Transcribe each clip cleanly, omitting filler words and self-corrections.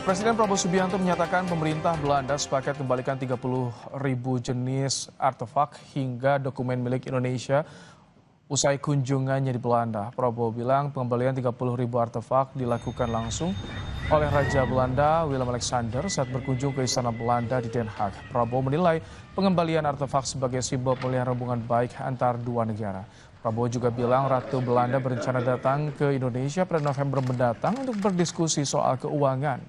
Presiden Prabowo Subianto menyatakan pemerintah Belanda sepakat kembalikan 30.000 jenis artefak hingga dokumen milik Indonesia usai kunjungannya di Belanda. Prabowo bilang pengembalian 30.000 artefak dilakukan langsung oleh Raja Belanda Willem Alexander saat berkunjung ke Istana Belanda di Den Haag. Prabowo menilai pengembalian artefak sebagai simbol pemulihan hubungan baik antar dua negara. Prabowo juga bilang Ratu Belanda berencana datang ke Indonesia pada November mendatang untuk berdiskusi soal keuangan.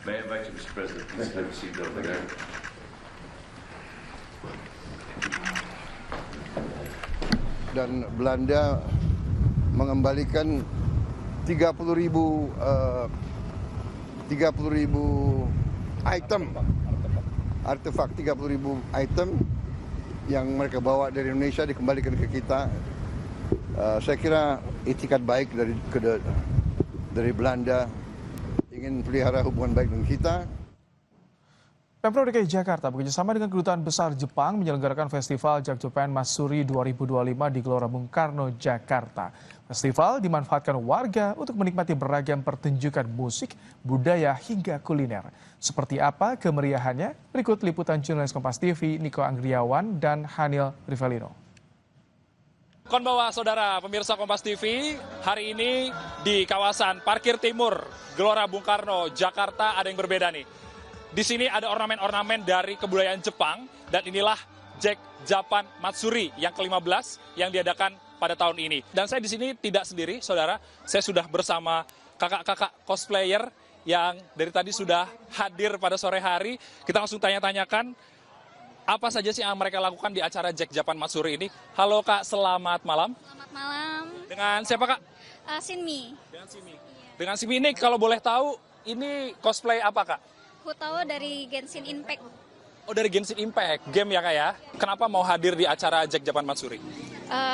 May I invite you, Mr. President, please have a seat over there. Dan Belanda mengembalikan 30.000 item, artefak 30.000 item yang mereka bawa dari Indonesia dikembalikan ke kita. Saya kira itikat baik dari Belanda ingin pelihara hubungan baik dengan kita. Pemprov DKI Jakarta bekerjasama dengan Kedutaan Besar Jepang menyelenggarakan Festival Jak Japan Matsuri 2025 di Gelora Bung Karno, Jakarta. Festival dimanfaatkan warga untuk menikmati beragam pertunjukan musik, budaya hingga kuliner. Seperti apa kemeriahannya? Berikut liputan jurnalis Kompas TV Niko Anggriawan dan Hanil Rivelino. Konbawa saudara pemirsa Kompas TV, hari ini di kawasan Parkir Timur Gelora Bung Karno, Jakarta ada yang berbeda nih. Di sini ada ornamen-ornamen dari kebudayaan Jepang dan inilah Jak Japan Matsuri yang ke-15 yang diadakan pada tahun ini. Dan saya di sini tidak sendiri, saudara. Saya sudah bersama kakak-kakak cosplayer yang dari tadi sudah hadir pada sore hari. Kita langsung tanya-tanyakan apa saja sih yang mereka lakukan di acara Jak Japan Matsuri ini. Halo Kak, selamat malam. Selamat malam. Dengan siapa Kak? Sinmi. Dengan Simi. Dengan Simi ini kalau boleh tahu ini cosplay apa Kak? Aku tahu dari Genshin Impact. Oh dari Genshin Impact, game ya Kak ya. Kenapa mau hadir di acara Jak Japan Matsuri?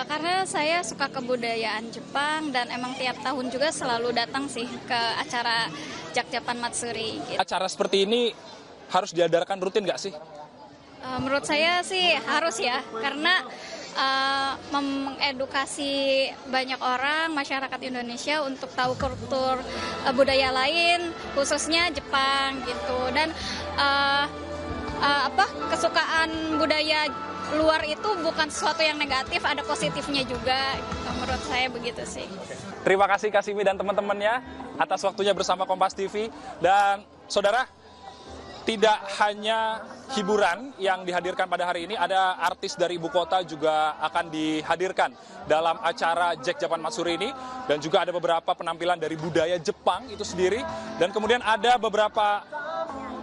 Karena saya suka kebudayaan Jepang dan emang tiap tahun juga selalu datang sih ke acara Jak Japan Matsuri. Gitu. Acara seperti ini harus diadakan rutin nggak sih? Menurut saya sih harus ya, karena mengedukasi banyak orang, masyarakat Indonesia untuk tahu kultur budaya lain, khususnya Jepang gitu. Dan kesukaan budaya luar itu bukan sesuatu yang negatif, ada positifnya juga. Gitu. Menurut saya begitu sih. Terima kasih Kak Simi dan teman-temannya atas waktunya bersama Kompas TV. Dan saudara, tidak hanya hiburan yang dihadirkan pada hari ini, ada artis dari ibu kota juga akan dihadirkan dalam acara Jak Japan Matsuri ini. Dan juga ada beberapa penampilan dari budaya Jepang itu sendiri. Dan kemudian ada beberapa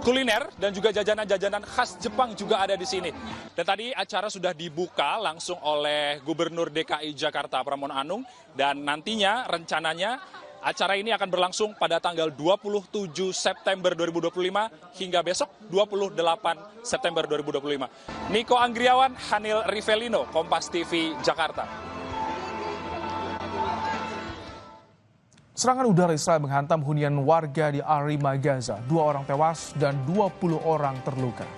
kuliner dan juga jajanan-jajanan khas Jepang juga ada di sini. Dan tadi acara sudah dibuka langsung oleh Gubernur DKI Jakarta Pramono Anung. Dan nantinya rencananya acara ini akan berlangsung pada tanggal 27 September 2025 hingga besok 28 September 2025. Niko Anggriawan, Hanil Rivelino, Kompas TV, Jakarta. Serangan udara Israel menghantam hunian warga di Arima, Gaza. 2 orang tewas dan 20 orang terluka.